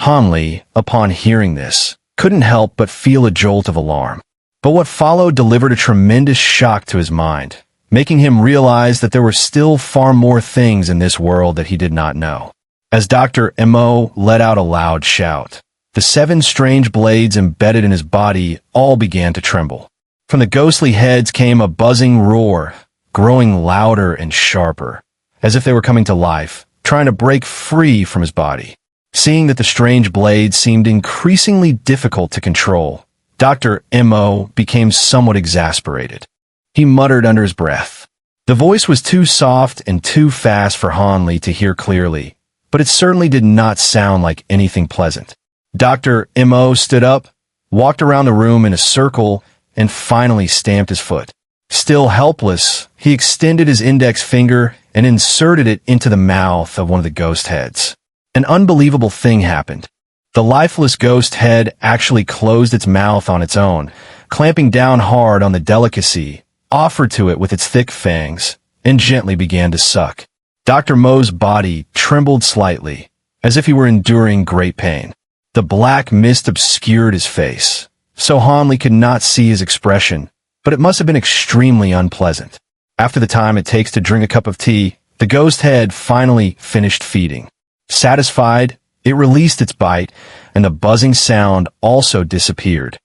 Hanli, upon hearing this, couldn't help but feel a jolt of alarm. But what followed delivered a tremendous shock to his mind, making him realize that there were still far more things in this world that he did not know. As Dr. Mo let out a loud shout, the 7 strange blades embedded in his body all began to tremble. From the ghostly heads came a buzzing roar, growing louder and sharper, as if they were coming to life, trying to break free from his body. Seeing that the strange blades seemed increasingly difficult to control, Dr. Mo became somewhat exasperated. He muttered under his breath. The voice was too soft and too fast for Hanli to hear clearly, but it certainly did not sound like anything pleasant. Dr. Mo stood up, walked around the room in a circle, and finally stamped his foot. Still helpless, he extended his index finger and inserted it into the mouth of one of the ghost heads. An unbelievable thing happened. The lifeless ghost head actually closed its mouth on its own, clamping down hard on the delicacy offered to it with its thick fangs, and gently began to suck. Dr. Mo's body trembled slightly, as if he were enduring great pain. The black mist obscured his face, so Hanli could not see his expression, but it must have been extremely unpleasant. After the time it takes to drink a cup of tea, the ghost head finally finished feeding. Satisfied, it released its bite, and the buzzing sound also disappeared.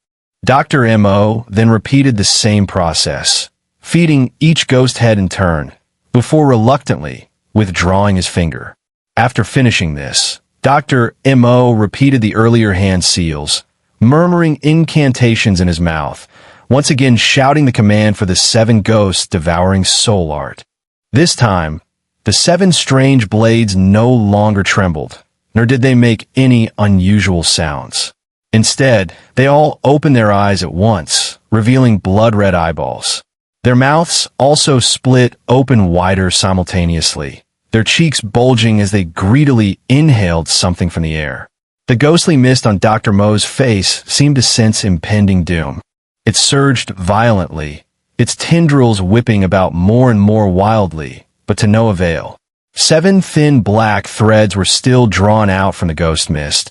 Dr. Mo then repeated the same process, feeding each ghost head in turn, before reluctantly withdrawing his finger. After finishing this, Dr. Mo repeated the earlier hand seals, murmuring incantations in his mouth, once again shouting the command for the 7 ghosts devouring soul art. This time, the 7 strange blades no longer trembled, nor did they make any unusual sounds. Instead, they all opened their eyes at once, revealing blood-red eyeballs. Their mouths also split open wider simultaneously, their cheeks bulging as they greedily inhaled something from the air. The ghostly mist on Dr. Mo's face seemed to sense impending doom. It surged violently, its tendrils whipping about more and more wildly, but to no avail. 7 thin black threads were still drawn out from the ghost mist,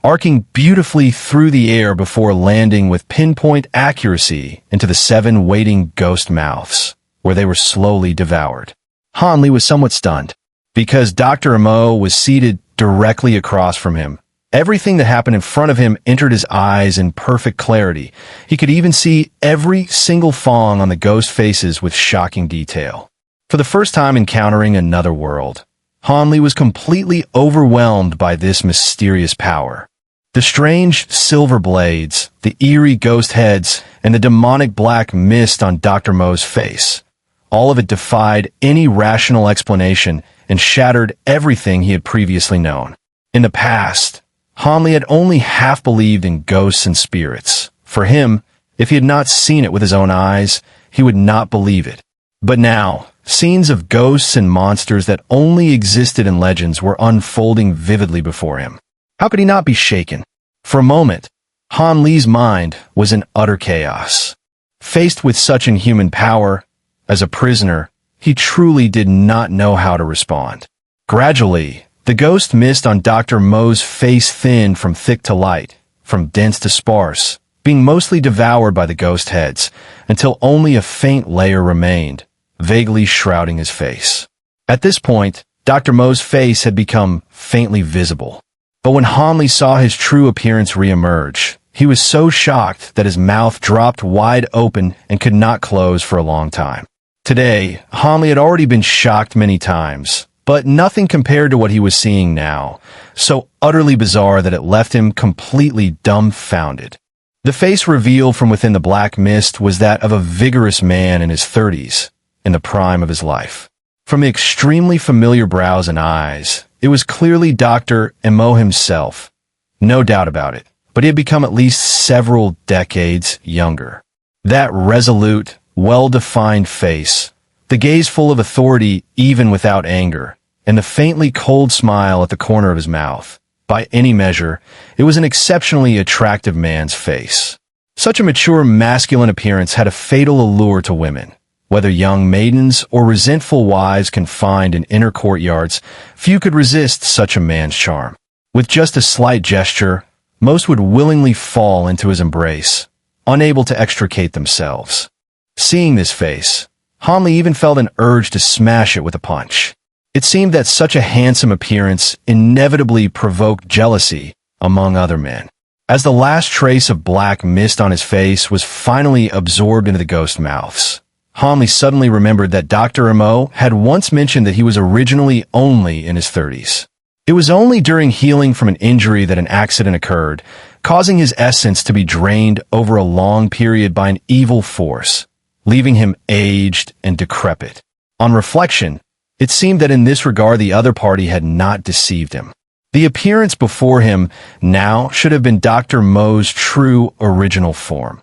arcing beautifully through the air before landing with pinpoint accuracy into the 7 waiting ghost mouths, where they were slowly devoured. Hanli was somewhat stunned, because Dr. Mo was seated directly across from him. Everything that happened in front of him entered his eyes in perfect clarity. He could even see every single fang on the ghost faces with shocking detail. For the first time encountering another world, Hanli was completely overwhelmed by this mysterious power. The strange silver blades, the eerie ghost heads, and the demonic black mist on Dr. Mo's face. All of it defied any rational explanation and shattered everything he had previously known. In the past, Hanli had only half believed in ghosts and spirits. For him, if he had not seen it with his own eyes, he would not believe it. But now, scenes of ghosts and monsters that only existed in legends were unfolding vividly before him. How could he not be shaken? For a moment, Hanli's mind was in utter chaos. Faced with such inhuman power, as a prisoner, he truly did not know how to respond. Gradually, the ghost mist on Dr. Mo's face thinned from thick to light, from dense to sparse, being mostly devoured by the ghost heads, until only a faint layer remained, vaguely shrouding his face. At this point, Dr. Mo's face had become faintly visible. But when Hanli saw his true appearance reemerge, he was so shocked that his mouth dropped wide open and could not close for a long time. Today, Hanli had already been shocked many times, but nothing compared to what he was seeing now, so utterly bizarre that it left him completely dumbfounded. The face revealed from within the black mist was that of a vigorous man in his 30s, in the prime of his life. From the extremely familiar brows and eyes, it was clearly Dr. Mo himself. No doubt about it, but he had become at least several decades younger. That resolute, well-defined face, the gaze full of authority even without anger, and the faintly cold smile at the corner of his mouth. By any measure, it was an exceptionally attractive man's face. Such a mature masculine appearance had a fatal allure to women. Whether young maidens or resentful wives confined in inner courtyards, few could resist such a man's charm. With just a slight gesture, most would willingly fall into his embrace, unable to extricate themselves. Seeing this face, Hanli even felt an urge to smash it with a punch. It seemed that such a handsome appearance inevitably provoked jealousy among other men. As the last trace of black mist on his face was finally absorbed into the ghost mouths, Hanli suddenly remembered that Dr. Mo had once mentioned that he was originally only in his 30s. It was only during healing from an injury that an accident occurred, causing his essence to be drained over a long period by an evil force, leaving him aged and decrepit. On reflection, it seemed that in this regard the other party had not deceived him. The appearance before him now should have been Dr. Mo's true original form.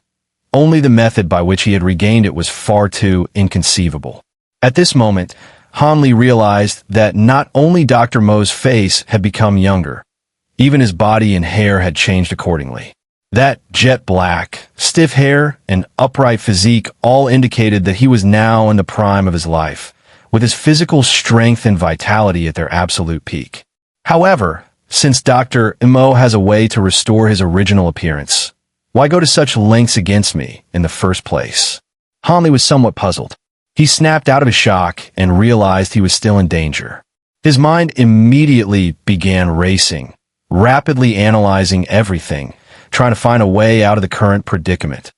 Only the method by which he had regained it was far too inconceivable. At this moment, Hanli realized that not only Dr. Mo's face had become younger, even his body and hair had changed accordingly. That jet black, stiff hair, and upright physique all indicated that he was now in the prime of his life, with his physical strength and vitality at their absolute peak. However, since Dr. Mo has a way to restore his original appearance, why go to such lengths against me in the first place? Hanli was somewhat puzzled. He snapped out of his shock and realized he was still in danger. His mind immediately began racing, rapidly analyzing everything, trying to find a way out of the current predicament.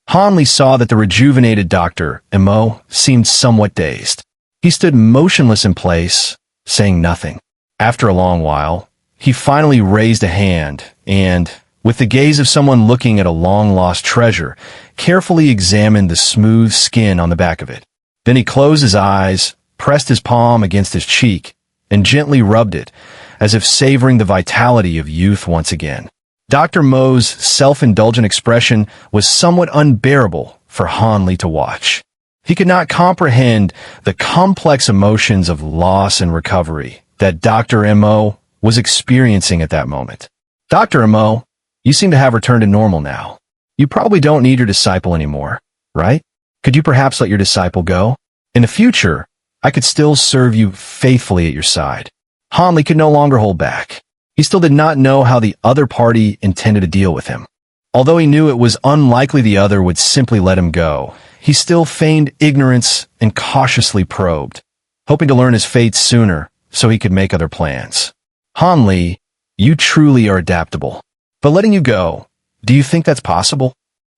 Hanli saw that the rejuvenated Dr. Mo seemed somewhat dazed. He stood motionless in place, saying nothing. After a long while, he finally raised a hand and, with the gaze of someone looking at a long-lost treasure, carefully examined the smooth skin on the back of it. Then he closed his eyes, pressed his palm against his cheek, and gently rubbed it, as if savoring the vitality of youth once again. Dr. Mo's self-indulgent expression was somewhat unbearable for Hanli to watch. He could not comprehend the complex emotions of loss and recovery that Dr. Mo was experiencing at that moment. Dr. Mo, you seem to have returned to normal now. You probably don't need your disciple anymore, right? Could you perhaps let your disciple go? In the future, I could still serve you faithfully at your side. Hanli could no longer hold back. He still did not know how the other party intended to deal with him. Although he knew it was unlikely the other would simply let him go, he still feigned ignorance and cautiously probed, hoping to learn his fate sooner so he could make other plans. Hanli, you truly are adaptable. But letting you go, do you think that's possible?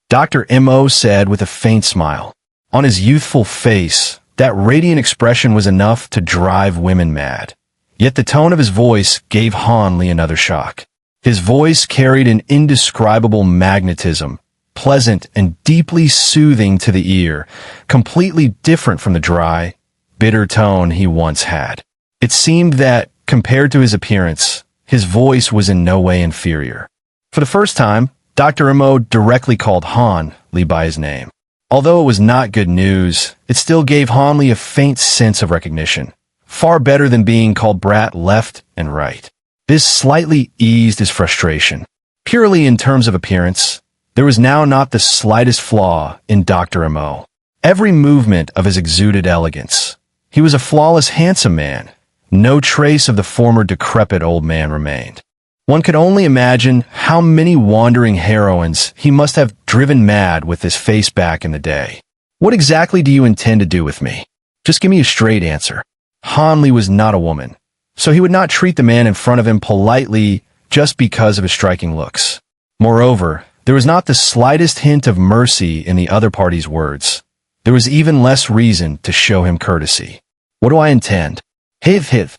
Dr. Mo said with a faint smile. On his youthful face, that radiant expression was enough to drive women mad. Yet the tone of his voice gave Hanli another shock. His voice carried an indescribable magnetism, pleasant and deeply soothing to the ear, completely different from the dry, bitter tone he once had. It seemed that, compared to his appearance, his voice was in no way inferior. For the first time, Dr. Mo directly called Hanli by his name. Although it was not good news, it still gave Hanli a faint sense of recognition, far better than being called brat left and right. This slightly eased his frustration. Purely in terms of appearance, there was now not the slightest flaw in Dr. Mo. Every movement of his exuded elegance. He was a flawless, handsome man. No trace of the former decrepit old man remained. One could only imagine how many wandering heroines he must have driven mad with this face back in the day. What exactly do you intend to do with me? Just give me a straight answer. Hanli was not a woman, so he would not treat the man in front of him politely just because of his striking looks. Moreover, there was not the slightest hint of mercy in the other party's words. There was even less reason to show him courtesy. What do I intend? Hiv.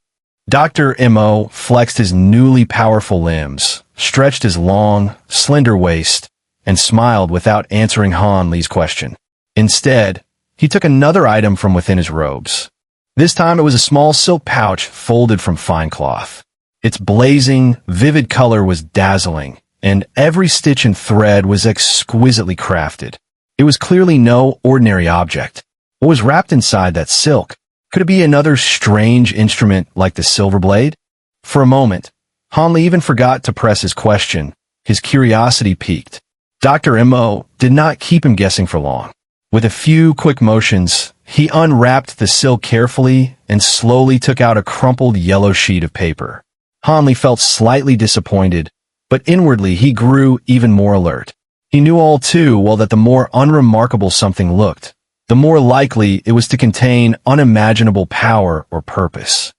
Dr. Mo flexed his newly powerful limbs, stretched his long, slender waist, and smiled without answering Hanli's question. Instead, he took another item from within his robes. This time it was a small silk pouch folded from fine cloth. Its blazing, vivid color was dazzling, and every stitch and thread was exquisitely crafted. It was clearly no ordinary object. What was wrapped inside that silk? Could it be another strange instrument like the silver blade? For a moment, Hanli even forgot to press his question. His curiosity piqued. Dr. Mo did not keep him guessing for long. With a few quick motions, he unwrapped the silk carefully and slowly took out a crumpled yellow sheet of paper. Han Li felt slightly disappointed, but inwardly he grew even more alert. He knew all too well that the more unremarkable something looked, the more likely it was to contain unimaginable power or purpose.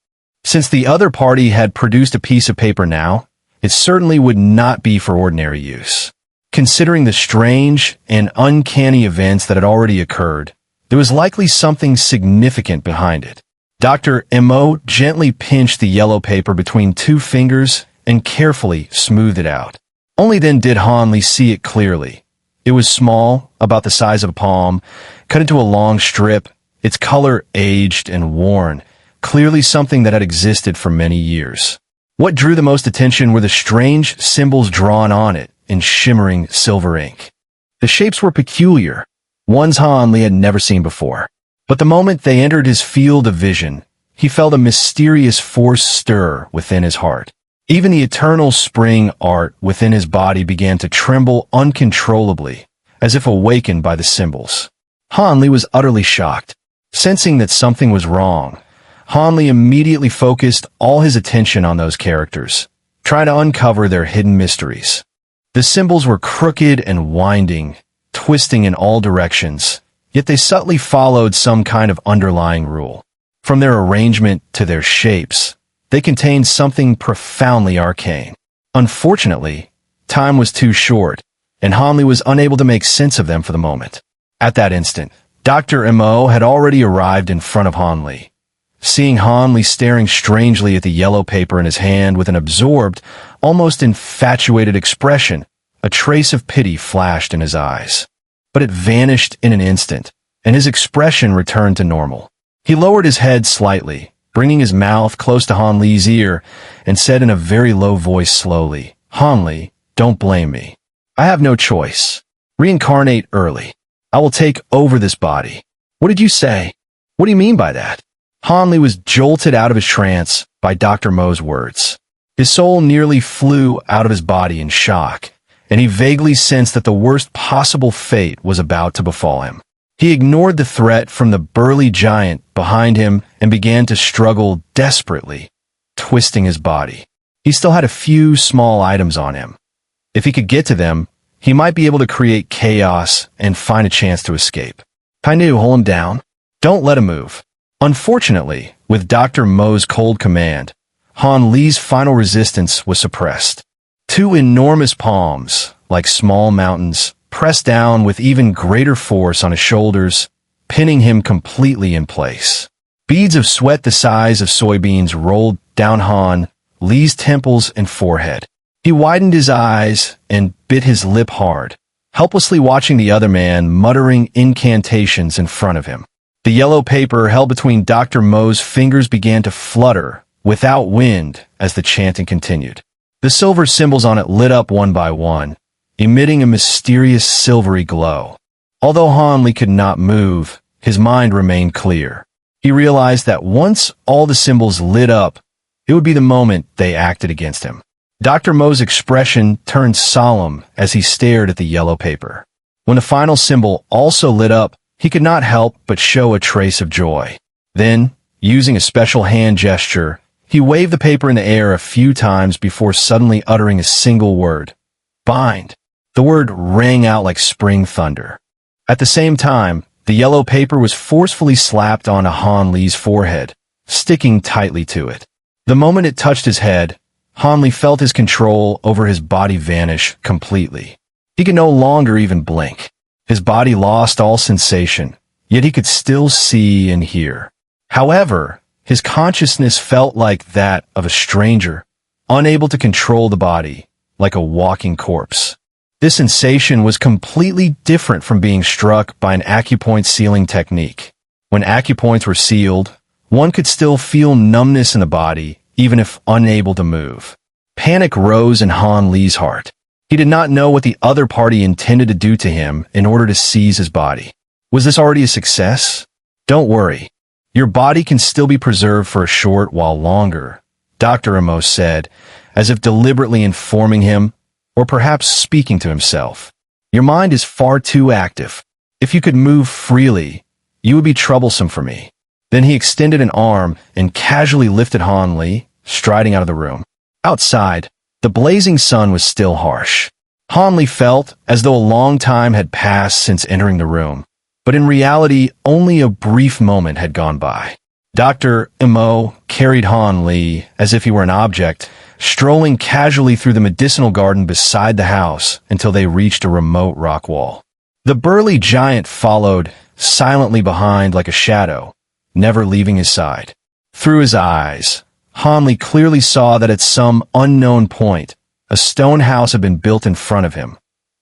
Since the other party had produced a piece of paper now, it certainly would not be for ordinary use. Considering the strange and uncanny events that had already occurred, there was likely something significant behind it. Dr. Mo gently pinched the yellow paper between two fingers and carefully smoothed it out. Only then did Han Li see it clearly. It was small, about the size of a palm, cut into a long strip, its color aged and worn, clearly something that had existed for many years. What drew the most attention were the strange symbols drawn on it in shimmering silver ink. The shapes were peculiar, ones Han Li had never seen before. But the moment they entered his field of vision, he felt a mysterious force stir within his heart. Even the eternal spring art within his body began to tremble uncontrollably, as if awakened by the symbols. Han Li was utterly shocked. Sensing that something was wrong, Han Li immediately focused all his attention on those characters, trying to uncover their hidden mysteries. The symbols were crooked and winding, twisting in all directions, yet they subtly followed some kind of underlying rule. From their arrangement to their shapes, they contained something profoundly arcane. Unfortunately, time was too short, and Han Li was unable to make sense of them for the moment. At that instant, Dr. Mo had already arrived in front of Han Li. Seeing Han Li staring strangely at the yellow paper in his hand with an absorbed, almost infatuated expression, a trace of pity flashed in his eyes. But it vanished in an instant, and his expression returned to normal. He lowered his head slightly, bringing his mouth close to Han Li's ear, and said in a very low voice slowly, "Han Li, don't blame me. I have no choice. Reincarnate early. I will take over this body." "What did you say? What do you mean by that?" Han Li was jolted out of his trance by Dr. Mo's words. His soul nearly flew out of his body in shock, and he vaguely sensed that the worst possible fate was about to befall him. He ignored the threat from the burly giant behind him and began to struggle desperately, twisting his body. He still had a few small items on him. If he could get to them, he might be able to create chaos and find a chance to escape. Painu, hold him down. Don't let him move. Unfortunately, with Dr. Mo's cold command, Han Li's final resistance was suppressed. Two enormous palms, like small mountains, pressed down with even greater force on his shoulders, pinning him completely in place. Beads of sweat the size of soybeans rolled down Han Li's temples and forehead. He widened his eyes and bit his lip hard, helplessly watching the other man muttering incantations in front of him. The yellow paper held between Dr. Mo's fingers began to flutter without wind as the chanting continued. The silver symbols on it lit up one by one, emitting a mysterious silvery glow. Although Han Li could not move, his mind remained clear. He realized that once all the symbols lit up, it would be the moment they acted against him. Dr. Mo's expression turned solemn as he stared at the yellow paper. When the final symbol also lit up, he could not help but show a trace of joy. Then, using a special hand gesture, he waved the paper in the air a few times before suddenly uttering a single word. "Bind." The word rang out like spring thunder. At the same time, the yellow paper was forcefully slapped onto Han Li's forehead, sticking tightly to it. The moment it touched his head, Han Li felt his control over his body vanish completely. He could no longer even blink. His body lost all sensation, yet he could still see and hear. However, his consciousness felt like that of a stranger, unable to control the body, like a walking corpse. This sensation was completely different from being struck by an acupoint sealing technique. When acupoints were sealed, one could still feel numbness in the body, even if unable to move. Panic rose in Han Li's heart. He did not know what the other party intended to do to him in order to seize his body. Was this already a success? Don't worry. Your body can still be preserved for a short while longer, Dr. Amos said, as if deliberately informing him, or perhaps speaking to himself. Your mind is far too active. If you could move freely, you would be troublesome for me. Then he extended an arm and casually lifted Han Li, striding out of the room. Outside, the blazing sun was still harsh. Han Li felt as though a long time had passed since entering the room, but in reality, only a brief moment had gone by. Dr. Mo carried Han Li as if he were an object, strolling casually through the medicinal garden beside the house until they reached a remote rock wall. The burly giant followed silently behind like a shadow, never leaving his side. Through his eyes, Han Li clearly saw that at some unknown point, a stone house had been built in front of him,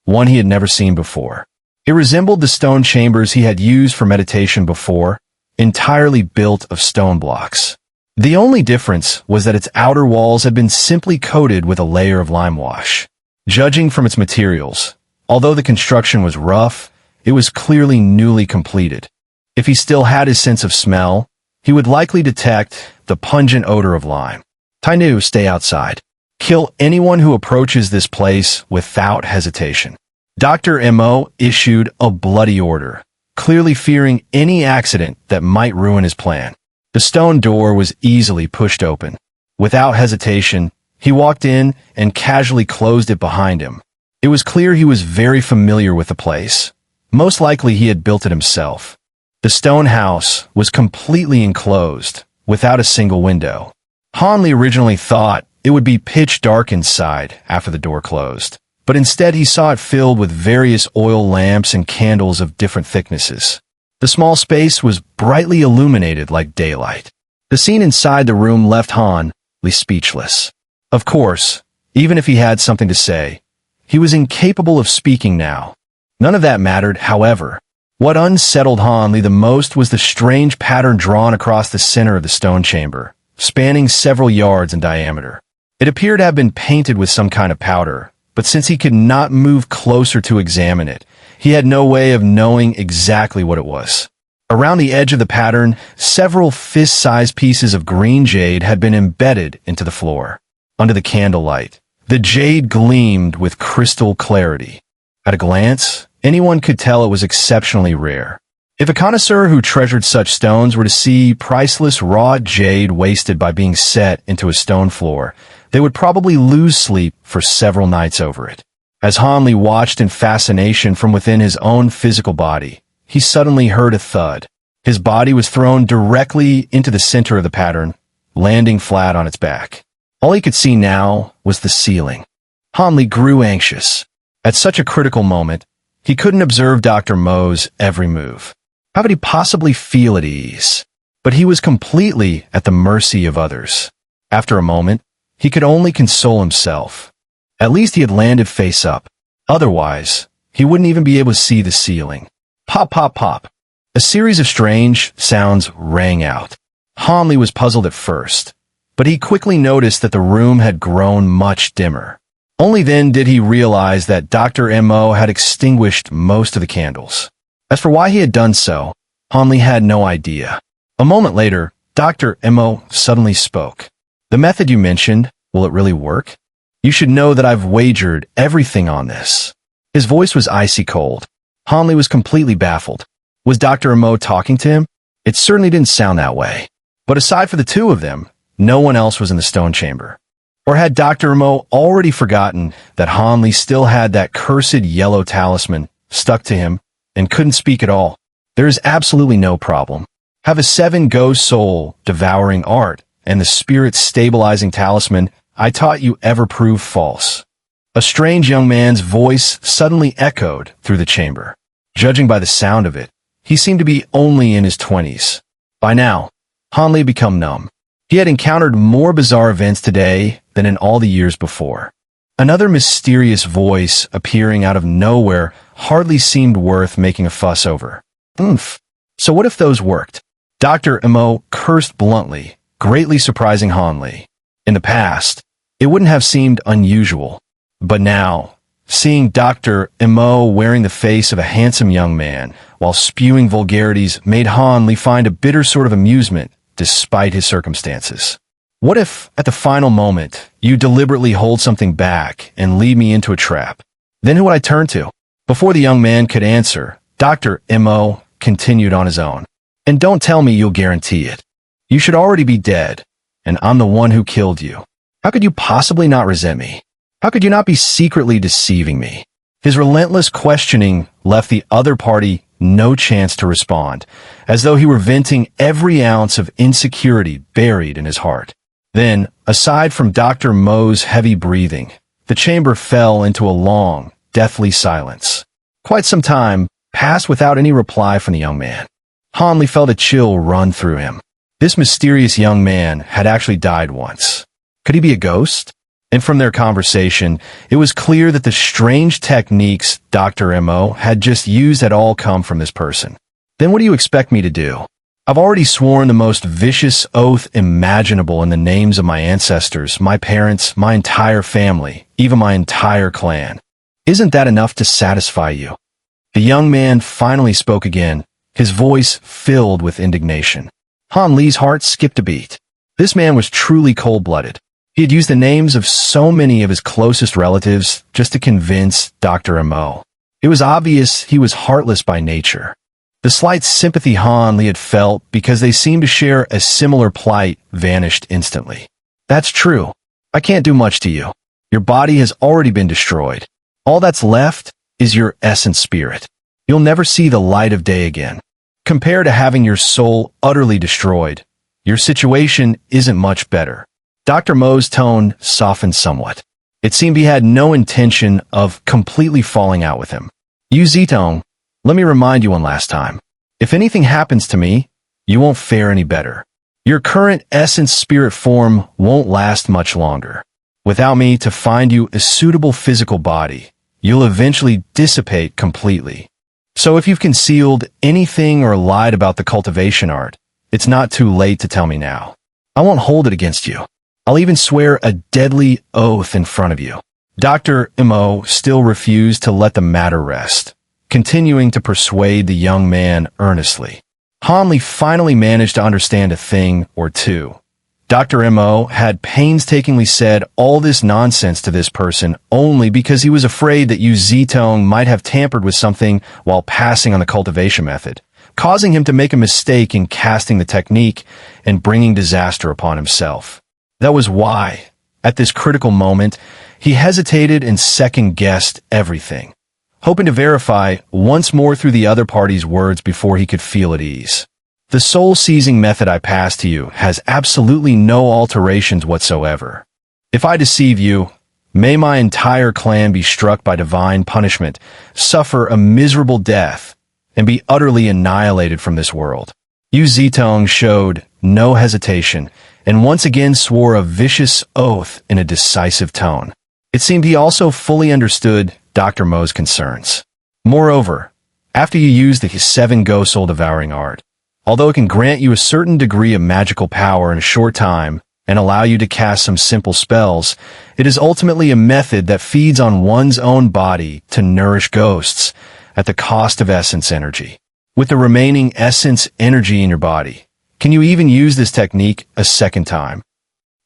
one he had never seen before. It resembled the stone chambers he had used for meditation before, entirely built of stone blocks. The only difference was that its outer walls had been simply coated with a layer of lime wash. Judging from its materials, although the construction was rough, it was clearly newly completed. If he still had his sense of smell, he would likely detect the pungent odor of lime. Tainu, stay outside. Kill anyone who approaches this place without hesitation. Dr. Mo issued a bloody order, clearly fearing any accident that might ruin his plan. The stone door was easily pushed open. Without hesitation, he walked in and casually closed it behind him. It was clear he was very familiar with the place. Most likely he had built it himself. The stone house was completely enclosed, without a single window. Han Li originally thought it would be pitch dark inside after the door closed, but instead he saw it filled with various oil lamps and candles of different thicknesses. The small space was brightly illuminated like daylight. The scene inside the room left Han Li speechless. Of course, even if he had something to say, he was incapable of speaking now. None of that mattered, however. What unsettled Han Li the most was the strange pattern drawn across the center of the stone chamber, spanning several yards in diameter. It appeared to have been painted with some kind of powder, but since he could not move closer to examine it, he had no way of knowing exactly what it was. Around the edge of the pattern, several fist-sized pieces of green jade had been embedded into the floor. Under the candlelight, the jade gleamed with crystal clarity. At a glance, anyone could tell it was exceptionally rare. If a connoisseur who treasured such stones were to see priceless raw jade wasted by being set into a stone floor, they would probably lose sleep for several nights over it. As Han Li watched in fascination from within his own physical body, he suddenly heard a thud. His body was thrown directly into the center of the pattern, landing flat on its back. All he could see now was the ceiling. Han Li grew anxious. At such a critical moment, he couldn't observe Dr. Mo's every move. How could he possibly feel at ease? But he was completely at the mercy of others. After a moment, he could only console himself. At least he had landed face up. Otherwise, he wouldn't even be able to see the ceiling. Pop, pop, pop. A series of strange sounds rang out. Han Li was puzzled at first, but he quickly noticed that the room had grown much dimmer. Only then did he realize that Dr. Mo had extinguished most of the candles. As for why he had done so, Han Li had no idea. A moment later, Dr. Mo suddenly spoke. The method you mentioned, will it really work? You should know that I've wagered everything on this. His voice was icy cold. Han Li was completely baffled. Was Dr. Mo talking to him? It certainly didn't sound that way. But aside from the two of them, no one else was in the stone chamber. Or had Dr. Mo already forgotten that Han Li still had that cursed yellow talisman stuck to him and couldn't speak at all? There is absolutely no problem. Have a 7 Ghosts Soul Devouring Art and the spirit stabilizing talisman I taught you ever prove false. A strange young man's voice suddenly echoed through the chamber. Judging by the sound of it, he seemed to be only in his 20s. By now, Han Li had become numb. He had encountered more bizarre events today than in all the years before. Another mysterious voice appearing out of nowhere hardly seemed worth making a fuss over. So what if those worked? Dr. Mo cursed bluntly, greatly surprising Han Li. In the past, it wouldn't have seemed unusual. But now, seeing Dr. Mo wearing the face of a handsome young man while spewing vulgarities made Han Li find a bitter sort of amusement despite his circumstances. What if, at the final moment, you deliberately hold something back and lead me into a trap? Then who would I turn to? Before the young man could answer, Dr. Mo continued on his own. And don't tell me you'll guarantee it. You should already be dead, and I'm the one who killed you. How could you possibly not resent me? How could you not be secretly deceiving me? His relentless questioning left the other party no chance to respond, as though he were venting every ounce of insecurity buried in his heart. Then, aside from Dr. Mo's heavy breathing, the chamber fell into a long, deathly silence. Quite some time passed without any reply from the young man. Hanli felt a chill run through him. This mysterious young man had actually died once. Could he be a ghost? And from their conversation, it was clear that the strange techniques Dr. Mo had just used had all come from this person. Then what do you expect me to do? I've already sworn the most vicious oath imaginable in the names of my ancestors, my parents, my entire family, even my entire clan. Isn't that enough to satisfy you? The young man finally spoke again, his voice filled with indignation. Han Li's heart skipped a beat. This man was truly cold-blooded. He had used the names of so many of his closest relatives just to convince Dr. Mo. It was obvious he was heartless by nature. The slight sympathy Han Li had felt because they seemed to share a similar plight vanished instantly. That's true. I can't do much to you. Your body has already been destroyed. All that's left is your essence spirit. You'll never see the light of day again. Compared to having your soul utterly destroyed, your situation isn't much better. Dr. Mo's tone softened somewhat. It seemed he had no intention of completely falling out with him. Yu Zitong, let me remind you one last time. If anything happens to me, you won't fare any better. Your current essence spirit form won't last much longer. Without me to find you a suitable physical body, you'll eventually dissipate completely. So if you've concealed anything or lied about the cultivation art, it's not too late to tell me now. I won't hold it against you. I'll even swear a deadly oath in front of you. Dr. Mo still refused to let the matter rest, continuing to persuade the young man earnestly. Han Li finally managed to understand a thing or two. Dr. Mo had painstakingly said all this nonsense to this person only because he was afraid that Yu Zitong might have tampered with something while passing on the cultivation method, causing him to make a mistake in casting the technique and bringing disaster upon himself. That was why, at this critical moment, he hesitated and second-guessed everything, hoping to verify once more through the other party's words before he could feel at ease. The soul-seizing method I pass to you has absolutely no alterations whatsoever. If I deceive you, may my entire clan be struck by divine punishment, suffer a miserable death, and be utterly annihilated from this world. Yu Zitong showed no hesitation, and once again swore a vicious oath in a decisive tone. It seemed he also fully understood Dr. Mo's concerns. Moreover, after you use the 7 Ghosts Soul Devouring Art, although it can grant you a certain degree of magical power in a short time and allow you to cast some simple spells, it is ultimately a method that feeds on one's own body to nourish ghosts at the cost of essence energy. With the remaining essence energy in your body, can you even use this technique a second time?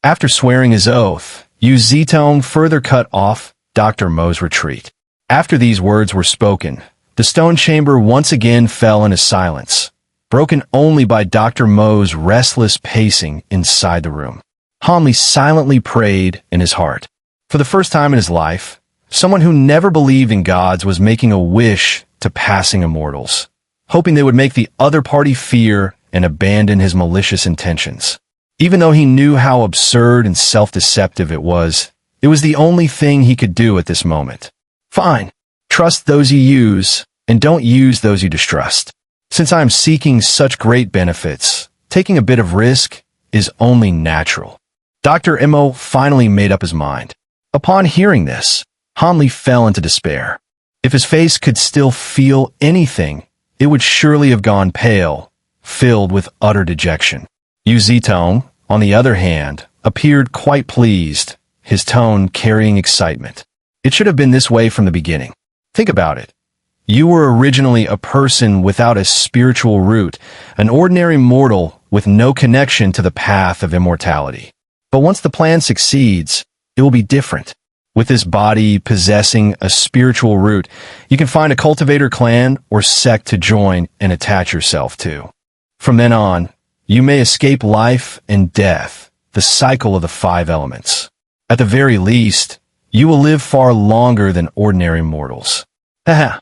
After swearing his oath, Yu Zitong further cut off Dr. Mo's retreat. After these words were spoken, the stone chamber once again fell into silence, broken only by Dr. Mo's restless pacing inside the room. Han Li silently prayed in his heart. For the first time in his life, someone who never believed in gods was making a wish to passing immortals, hoping they would make the other party fear and abandon his malicious intentions. Even though he knew how absurd and self-deceptive it was the only thing he could do at this moment. Fine. Trust those you use, and don't use those you distrust. Since I am seeking such great benefits, taking a bit of risk is only natural. Dr. Mo finally made up his mind. Upon hearing this, Han Li fell into despair. If his face could still feel anything, it would surely have gone pale, filled with utter dejection. Yu Zitong, on the other hand, appeared quite pleased, his tone carrying excitement. It should have been this way from the beginning. Think about it. You were originally a person without a spiritual root, an ordinary mortal with no connection to the path of immortality. But once the plan succeeds, it will be different. With this body possessing a spiritual root, you can find a cultivator clan or sect to join and attach yourself to. From then on, you may escape life and death, the cycle of the 5 elements. At the very least, you will live far longer than ordinary mortals. Haha.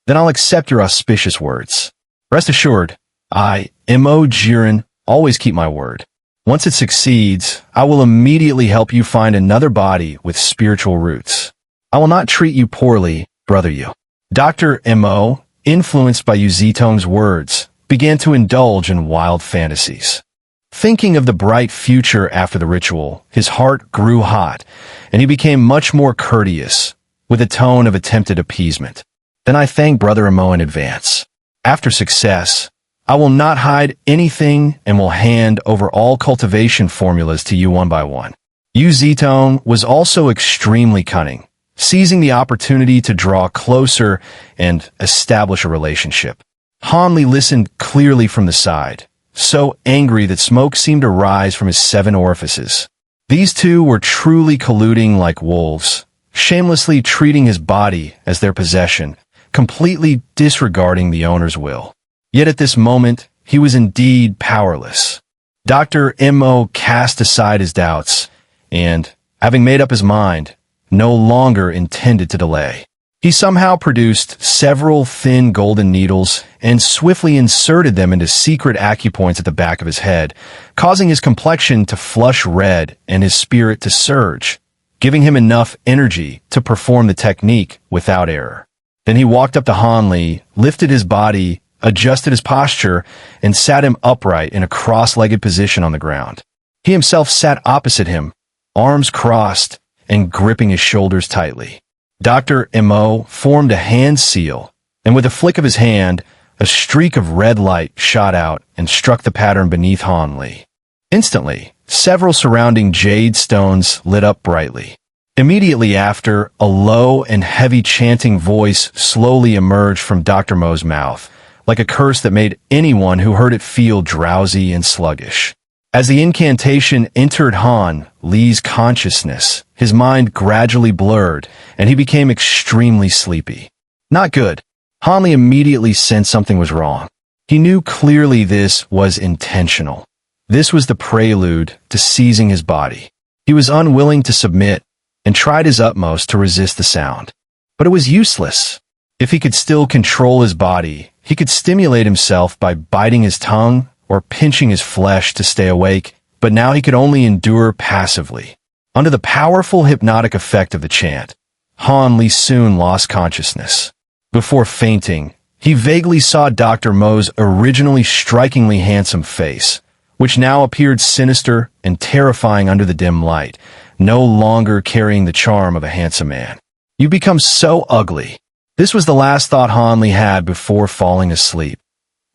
Then I'll accept your auspicious words. Rest assured, I, Jiren, always keep my word. Once it succeeds, I will immediately help you find another body with spiritual roots. I will not treat you poorly, brother you. Dr. Mo, influenced by Yu Zitong's words, began to indulge in wild fantasies. Thinking of the bright future after the ritual, his heart grew hot, and he became much more courteous, with a tone of attempted appeasement. Then I thank Brother Mo in advance. After success, I will not hide anything and will hand over all cultivation formulas to you one by one. Yu Zitong was also extremely cunning, seizing the opportunity to draw closer and establish a relationship. Han Li listened clearly from the side, so angry that smoke seemed to rise from his 7 orifices. These two were truly colluding like wolves, shamelessly treating his body as their possession, completely disregarding the owner's will. Yet at this moment, he was indeed powerless. Dr. Mo cast aside his doubts, and, having made up his mind, no longer intended to delay. He somehow produced several thin golden needles and swiftly inserted them into secret acupoints at the back of his head, causing his complexion to flush red and his spirit to surge, giving him enough energy to perform the technique without error. Then he walked up to Han Li, lifted his body, adjusted his posture, and sat him upright in a cross-legged position on the ground. He himself sat opposite him, arms crossed and gripping his shoulders tightly. Dr. Mo formed a hand seal, and with a flick of his hand, a streak of red light shot out and struck the pattern beneath Han Li. Instantly, several surrounding jade stones lit up brightly. Immediately after, a low and heavy chanting voice slowly emerged from Dr. Mo's mouth, like a curse that made anyone who heard it feel drowsy and sluggish. As the incantation entered Han Li's consciousness, his mind gradually blurred, and he became extremely sleepy. Not good. Han Li immediately sensed something was wrong. He knew clearly this was intentional. This was the prelude to seizing his body. He was unwilling to submit, and tried his utmost to resist the sound. But it was useless. If he could still control his body, he could stimulate himself by biting his tongue or pinching his flesh to stay awake, but now he could only endure passively. Under the powerful hypnotic effect of the chant, Han Li soon lost consciousness. Before fainting, he vaguely saw Dr. Mo's originally strikingly handsome face, which now appeared sinister and terrifying under the dim light, no longer carrying the charm of a handsome man. "You become so ugly." This was the last thought Han Li had before falling asleep.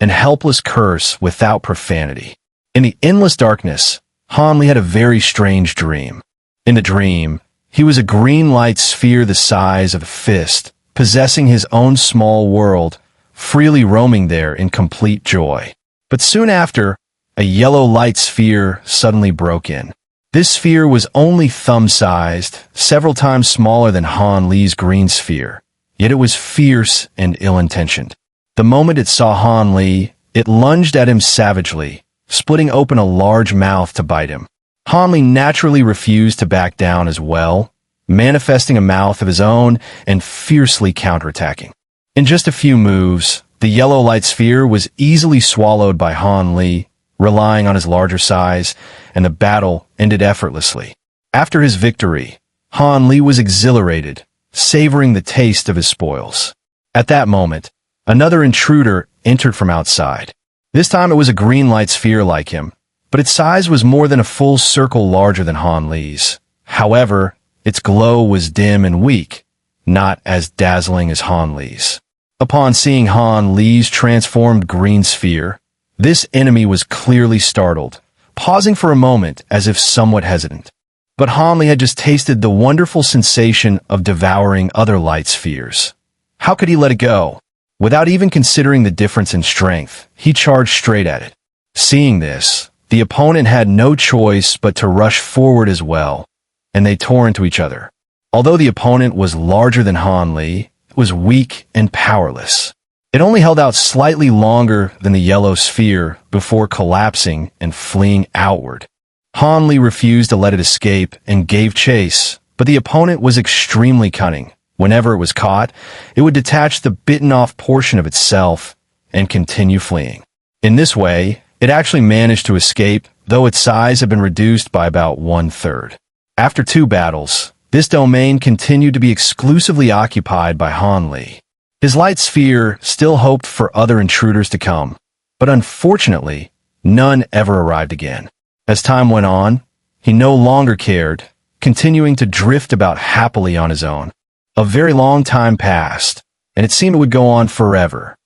An helpless curse without profanity. In the endless darkness, Han Li had a very strange dream. In the dream, he was a green light sphere the size of a fist, possessing his own small world, freely roaming there in complete joy. But soon after, a yellow light sphere suddenly broke in. This sphere was only thumb-sized, several times smaller than Han Li's green sphere, yet it was fierce and ill-intentioned. The moment it saw Han Li, it lunged at him savagely, splitting open a large mouth to bite him. Han Li naturally refused to back down as well, manifesting a mouth of his own and fiercely counterattacking. In just a few moves, the yellow light sphere was easily swallowed by Han Li, relying on his larger size, and the battle ended effortlessly. After his victory, Han Li was exhilarated, savoring the taste of his spoils. At that moment, another intruder entered from outside. This time it was a green light sphere like him, but its size was more than a full circle larger than Han Li's. However, its glow was dim and weak, not as dazzling as Han Li's. Upon seeing Han Li's transformed green sphere, this enemy was clearly startled, pausing for a moment as if somewhat hesitant. But Han Li had just tasted the wonderful sensation of devouring other light spheres. How could he let it go? Without even considering the difference in strength, he charged straight at it. Seeing this, the opponent had no choice but to rush forward as well, and they tore into each other. Although the opponent was larger than Han Li, it was weak and powerless. It only held out slightly longer than the yellow sphere before collapsing and fleeing outward. Han Li refused to let it escape and gave chase, but the opponent was extremely cunning. Whenever it was caught, it would detach the bitten-off portion of itself and continue fleeing. In this way, it actually managed to escape, though its size had been reduced by about 1/3. After 2 battles, this domain continued to be exclusively occupied by Han Li. His light sphere still hoped for other intruders to come, but unfortunately, none ever arrived again. As time went on, he no longer cared, continuing to drift about happily on his own. A very long time passed, and it seemed it would go on forever.